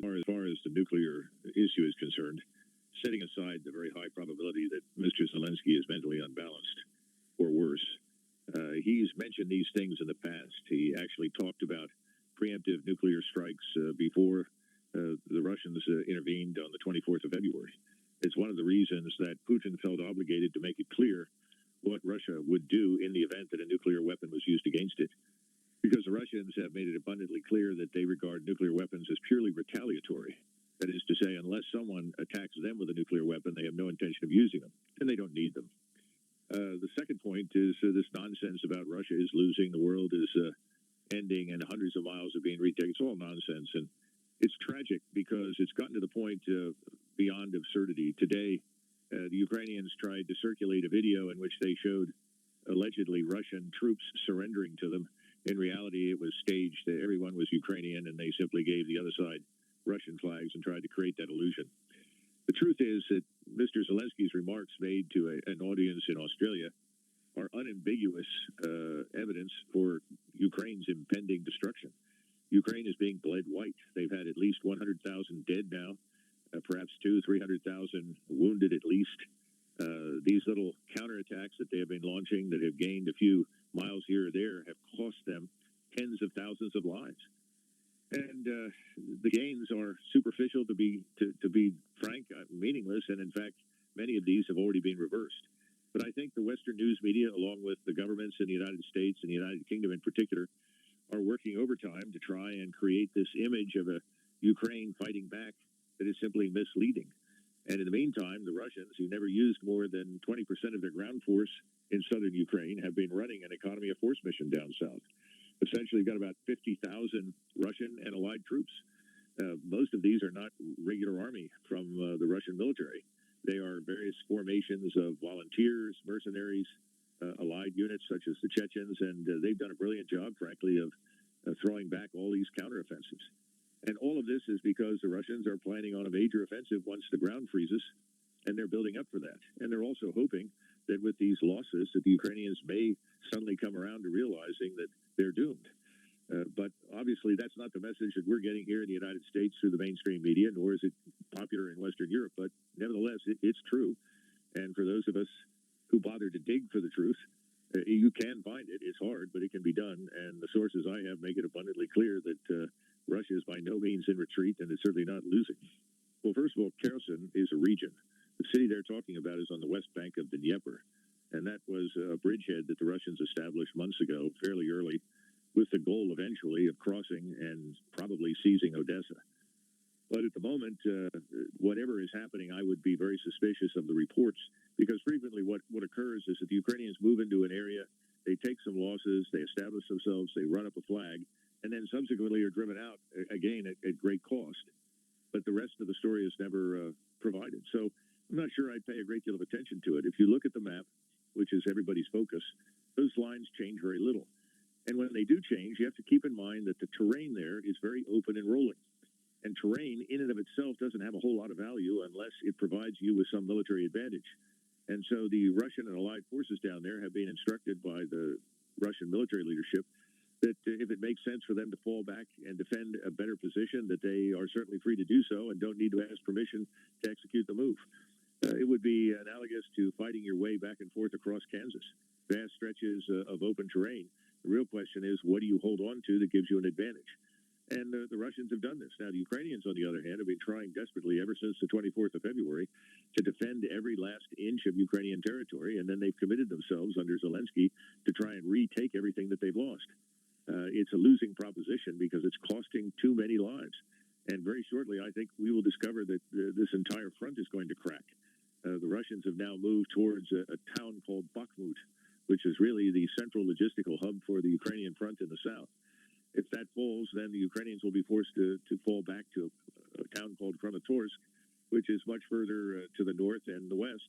far as the nuclear issue is concerned, setting aside the very high probability that Mr. Zelensky is mentally unbalanced or worse, he's mentioned these things in the past. He actually talked about preemptive nuclear strikes before the Russians intervened on the 24th of February. It's one of the reasons that Putin felt obligated to make it clear what Russia would do in the event that a nuclear weapon was used against it. Because the Russians have made it abundantly clear that they regard nuclear weapons as purely retaliatory. That is to say, unless someone attacks them with a nuclear weapon, they have no intention of using them, and they don't need them. The second point is this nonsense about Russia is losing, the world is ending, and hundreds of miles are being retaken. It's all nonsense, and it's tragic because it's gotten to the point beyond absurdity. Today, the Ukrainians tried to circulate a video in which they showed allegedly Russian troops surrendering to them. In reality, it was staged. Everyone was Ukrainian, and they simply gave the other side Russian flags and tried to create that illusion. The truth is that Mr. Zelensky's remarks made to an audience in Australia are unambiguous evidence for Ukraine's impending destruction. Ukraine is being bled white. They've had at least 100,000 dead now, perhaps 300,000 wounded at least. These little counterattacks that they have been launching that have gained a few miles here or there have cost them tens of thousands of lives. And the gains are superficial, to be frank, meaningless, and in fact, many of these have already been reversed. But I think the Western news media, along with the governments in the United States and the United Kingdom in particular, are working overtime to try and create this image of a Ukraine fighting back that is simply misleading. And in the meantime, the Russians, who never used more than 20% of their ground force in southern Ukraine, have been running an economy of force mission down south. Essentially, you've got about 50,000 Russian and allied troops. Most of these are not regular army from the Russian military. They are various formations of volunteers, mercenaries, allied units such as the Chechens, and they've done a brilliant job, frankly, of throwing back all these counteroffensives. And all of this is because the Russians are planning on a major offensive once the ground freezes, and they're building up for that. And they're also hoping that with these losses, that the Ukrainians may suddenly come around to realizing that they're doomed. But obviously, that's not the message that we're getting here in the United States through the mainstream media, nor is it popular in Western Europe. But nevertheless, it's true. And for those of us who bother to dig for the truth, you can find it. It's hard, but it can be done. And the sources I have make it abundantly clear that Russia is by no means in retreat, and it's certainly not losing. Well, first of all, Kherson is a region. The city they're talking about is on the west bank of the Dnieper, and that was a bridgehead that the Russians established months ago, fairly early, with the goal eventually of crossing and probably seizing Odessa. But at the moment, whatever is happening, I would be very suspicious of the reports, because frequently what occurs is that the Ukrainians move into an area, they take some losses, they establish themselves, they run up a flag, and then subsequently are driven out, again, at great cost. But the rest of the story is never provided. So I'm not sure I'd pay a great deal of attention to it. If you look at the map, which is everybody's focus, those lines change very little. And when they do change, you have to keep in mind that the terrain there is very open and rolling. And terrain in and of itself doesn't have a whole lot of value unless it provides you with some military advantage. And so the Russian and allied forces down there have been instructed by the Russian military leadership that if it makes sense for them to fall back and defend a better position, that they are certainly free to do so and don't need to ask permission to execute the move. It would be analogous to fighting your way back and forth across Kansas, vast stretches of open terrain. The real question is, what do you hold on to that gives you an advantage? And the Russians have done this. Now, the Ukrainians, on the other hand, have been trying desperately ever since the 24th of February to defend every last inch of Ukrainian territory, and then they've committed themselves under Zelensky to try and retake everything that they've lost. It's a losing proposition because it's costing too many lives. And very shortly, I think we will discover that this entire front is going to crack. The Russians have now moved towards a town called Bakhmut, which is really the central logistical hub for the Ukrainian front in the south. If that falls, then the Ukrainians will be forced to fall back to a town called Kramatorsk, which is much further to the north and the west,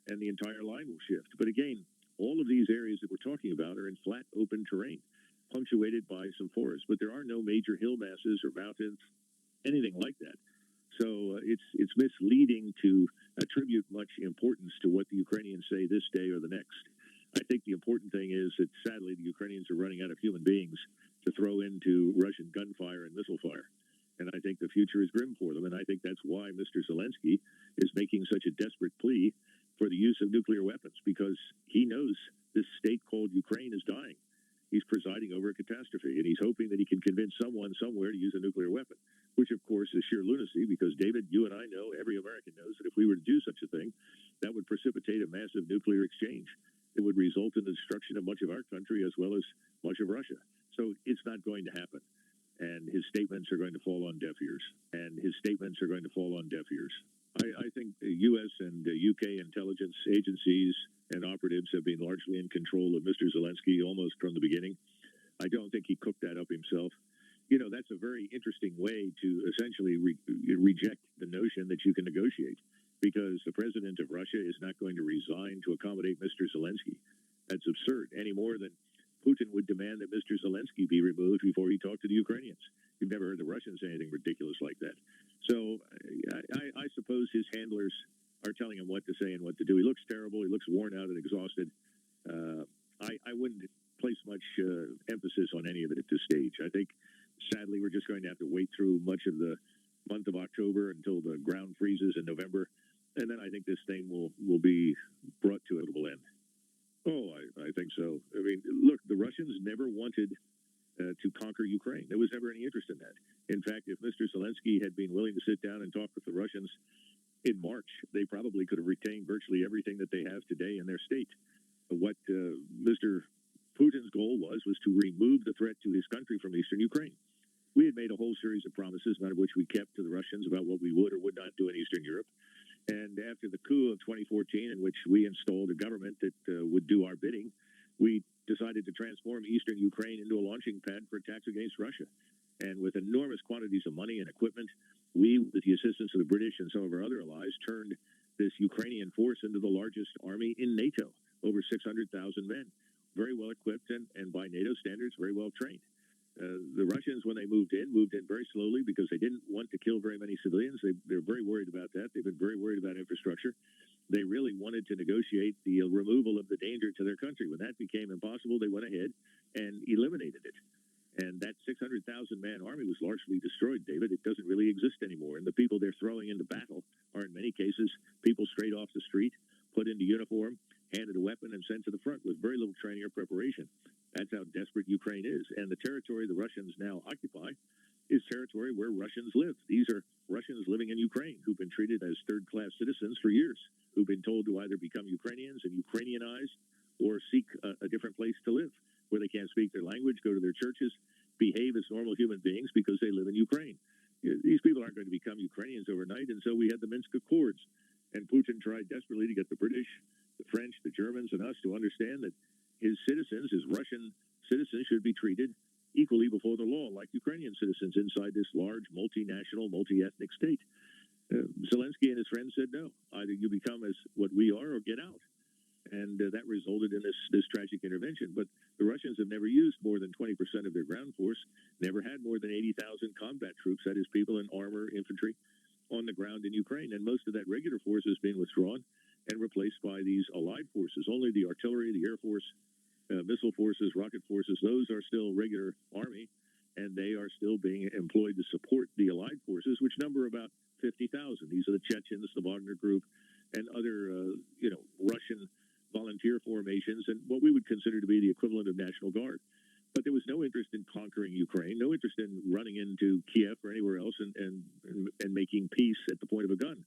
and the entire line will shift. But again, all of these areas that we're talking about are in flat, open terrain, punctuated by some forests. But there are no major hill masses or mountains, anything like that. So it's misleading to attribute much importance to what the Ukrainians say this day or the next. I think the important thing is that, sadly, the Ukrainians are running out of human beings to throw into Russian gunfire and missile fire. And I think the future is grim for them. And I think that's why Mr. Zelensky is making such a desperate plea for the use of nuclear weapons, because he knows this state called Ukraine is dying. He's presiding over a catastrophe, and he's hoping that he can convince someone somewhere to use a nuclear weapon, which, of course, is sheer lunacy, because, David, you and I know, every American knows, that if we were to do such a thing, that would precipitate a massive nuclear exchange. It would result in the destruction of much of our country as well as much of Russia. So it's not going to happen. And his statements are going to fall on deaf ears. I think the U.S. and U.K. intelligence agencies and operatives have been largely in control of Mr. Zelensky almost from the beginning. I don't think he cooked that up himself. You know, that's a very interesting way to essentially reject the notion that you can negotiate, because the president of Russia is not going to resign to accommodate Mr. Zelensky. That's absurd, any more than Putin would demand that Mr. Zelensky be removed before he talked to the Ukrainians. You've never heard the Russians say anything ridiculous like that. So I suppose his handlers are telling him what to say and what to do. He looks terrible. He looks worn out and exhausted. I wouldn't place much emphasis on any of it at this stage. I think, sadly, we're just going to have to wait through much of the month of October until the ground freezes in November, and then I think this thing will be brought to a notable end. Oh, I think so. I mean, look, the Russians never wanted to conquer Ukraine. There was never any interest in that. In fact, if Mr. Zelensky had been willing to sit down and talk with the Russians in March, they probably could have retained virtually everything that they have today in their state. What Mr. Putin's goal was to remove the threat to his country from eastern Ukraine. We had made a whole series of promises, none of which we kept to the Russians, about what we would or would not do in Eastern Europe. And after the coup of 2014, in which we installed a government that would do our bidding, we decided to transform eastern Ukraine into a launching pad for attacks against Russia. And with enormous quantities of money and equipment, we, with the assistance of the British and some of our other allies, turned this Ukrainian force into the largest army in NATO, over 600,000 men, very well equipped and by NATO standards, very well trained. The Russians, when they moved in very slowly because they didn't want to kill very many civilians. They're very worried about that. They've been very worried about infrastructure. They really wanted to negotiate the removal of the danger to their country. When that became impossible, they went ahead and eliminated it. And that 600,000-man army was largely destroyed, David. It doesn't really exist anymore. And the people they're throwing into battle are, in many cases, people straight off the street, put into uniform, handed a weapon, and sent to the front with very little training or preparation. That's how desperate Ukraine is. And the territory the Russians now occupy is territory where Russians live. These are Russians living in Ukraine who've been treated as third-class citizens for years, who've been told to either become Ukrainians and Ukrainianize or seek a different place to live, where they can't speak their language, go to their churches, behave as normal human beings because they live in Ukraine. These people aren't going to become Ukrainians overnight, and so we had the Minsk Accords. And Putin tried desperately to get the British, the French, the Germans, and us to understand that his citizens, his Russian citizens, should be treated equally before the law, like Ukrainian citizens inside this large, multinational, multi-ethnic state. Zelensky and his friends said no. Either you become as what we are or get out. And that resulted in this tragic intervention. But the Russians have never used more than 20% of their ground force, never had more than 80,000 combat troops, that is, people in armor, infantry, on the ground in Ukraine. And most of that regular force has been withdrawn and replaced by these allied forces. Only the artillery, the Air Force, missile forces, rocket forces, those are still regular army, and they are still being employed to support the allied forces, which number about 50,000. These are the Chechens, the Wagner Group, and other, Russian volunteer formations, and what we would consider to be the equivalent of National Guard. But there was no interest in conquering Ukraine, no interest in running into Kiev or anywhere else and making peace at the point of a gun.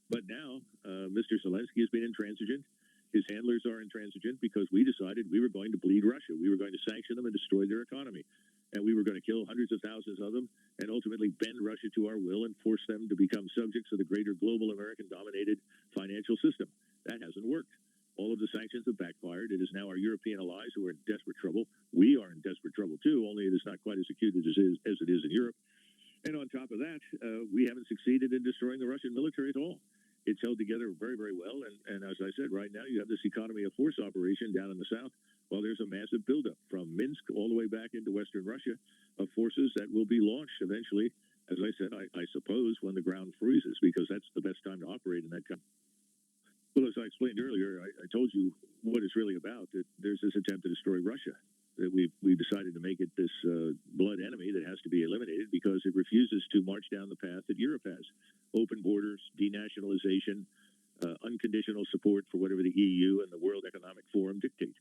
But now, Mr. Zelensky has been intransigent. His handlers are intransigent because we decided we were going to bleed Russia. We were going to sanction them and destroy their economy. And we were going to kill hundreds of thousands of them and ultimately bend Russia to our will and force them to become subjects of the greater global American-dominated financial system. That hasn't worked. All of the sanctions have backfired. It is now our European allies who are in desperate trouble. We are in desperate trouble, too, only it is not quite as acute as it is in Europe. And on top of that, we haven't succeeded in destroying the Russian military at all. It's held together very, very well. And as I said, right now, you have this economy of force operation down in the south. Well, there's a massive buildup from Minsk all the way back into Western Russia of forces that will be launched eventually, as I said, I suppose, when the ground freezes, because that's the best time to operate in that country. Well, as I explained earlier, I told you what it's really about. That there's this attempt to destroy Russia. we've decided to make it this blood enemy that has to be eliminated because it refuses to march down the path that Europe has: open borders, denationalization, unconditional support for whatever the EU and the World Economic Forum dictate.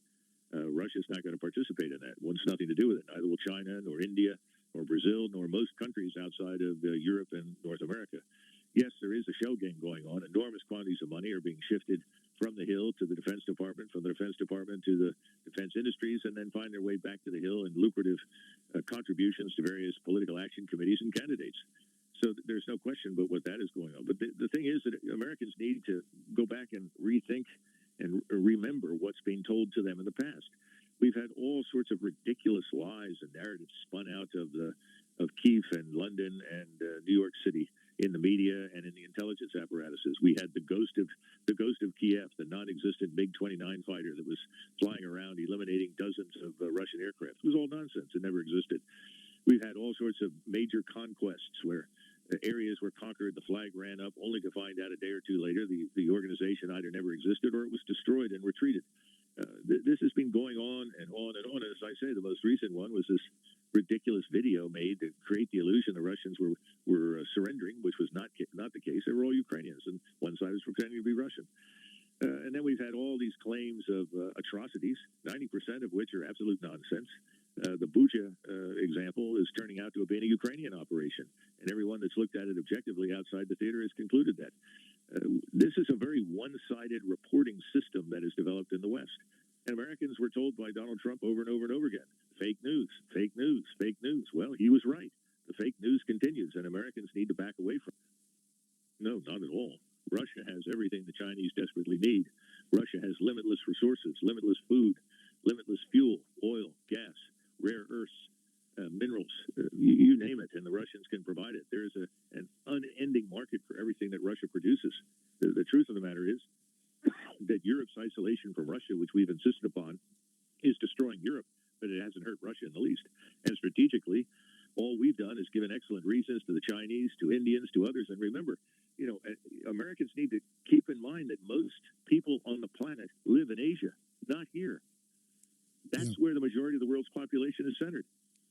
Russia's not going to participate in that. It wants nothing to do with it. Neither will China, nor India, nor Brazil, nor most countries outside of Europe and North America. Yes, there is a shell game going on. Enormous quantities of money are being shifted from the Hill to the Defense Department, from the Defense Department to the defense industries, and then find their way back to the Hill in lucrative contributions to various political action committees and candidates. So there's no question but what that is going on. But the thing is that Americans need to go back and rethink and remember what's being told to them in the past. We've had all sorts of ridiculous lies and narratives spun out of Kiev and London and New York City in the media and in the intelligence apparatuses. We had the ghost of Kiev, the non-existent MiG-29 fighter that was flying around eliminating dozens of Russian aircraft. It was all nonsense. It never existed. We've had all sorts of major conquests where areas were conquered, the flag ran up, only to find out a day or two later the organization either never existed or it was destroyed and retreated. This has been going on and on and on. As I say, the most recent one was this ridiculous video made to create the illusion the Russians were surrendering, which was not the case. They were all Ukrainians, and one side was pretending to be Russian. And then we've had all these claims of atrocities, 90% of which are absolute nonsense. The Bucha example is turning out to have been a Ukrainian operation, and everyone that's looked at it objectively outside the theater has concluded that. This is a very one-sided reporting system that is developed in the West. And Americans were told by Donald Trump over and over and over again, fake news, fake news, fake news. Well, he was right. The fake news continues, and Americans need to back away from it. No, not at all. Russia has everything the Chinese desperately need. Russia has limitless resources, limitless food, limitless fuel, oil, gas, rare earths, minerals, you name it, and the Russians can provide it. There is an unending market for everything that Russia produces. The truth of the matter is that Europe's isolation from Russia, which we've insisted upon, is destroying Europe, but it hasn't hurt Russia in the least. And strategically, all we've done is given excellent reasons to the Chinese, to Indians, to others. And remember, Americans need to keep in mind that most people on the planet live in Asia, not here. That's where the majority of the world's population is centered.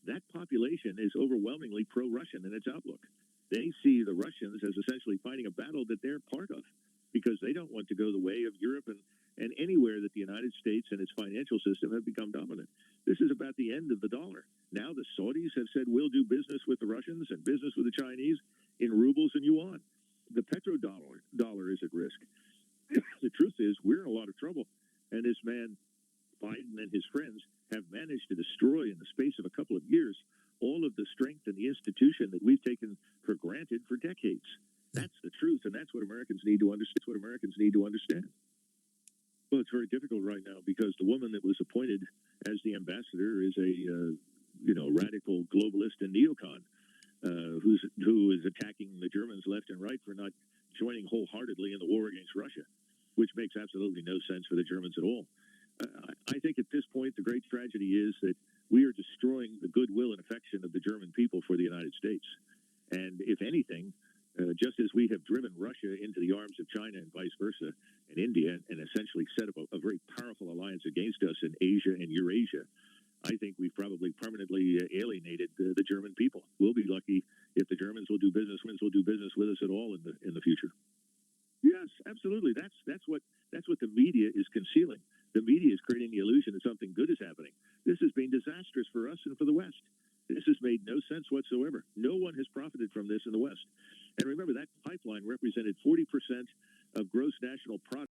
That population is overwhelmingly pro-Russian in its outlook. They see the Russians as essentially fighting a battle that they're part of because they don't want to go the way of Europe and anywhere that the United States and its financial system have become dominant. This is about the end of the dollar. Now the Saudis have said we'll do business with the Russians and business with the Chinese in rubles and yuan. The petrodollar is at risk. The truth is we're in a lot of trouble. And this man, Biden and his friends, have managed to destroy in the space of a couple of years all of the strength and the institution that we've taken for granted for decades. That's the truth, and that's what Americans need to understand. Well, it's very difficult right now because the woman that was appointed as the ambassador is a radical globalist and neocon who is attacking the Germans left and right for not joining wholeheartedly in the war against Russia, which makes absolutely no sense for the Germans at all. I think at this point, the great tragedy is that we are destroying the goodwill and affection of the German people for the United States. And if anything, just as we have driven Russia into the arms of China and vice versa, and India, and essentially set up a very powerful alliance against us in Asia and Eurasia, I think we've probably permanently alienated the German people. We'll be lucky if the Germans will do business with us at all in the future. Yes, absolutely. That's what the media is concealing. The media is creating the illusion that something good is happening. This has been disastrous for us and for the West. This has made no sense whatsoever. No one has profited from this in the West. And remember, that pipeline represented 40% of gross national product.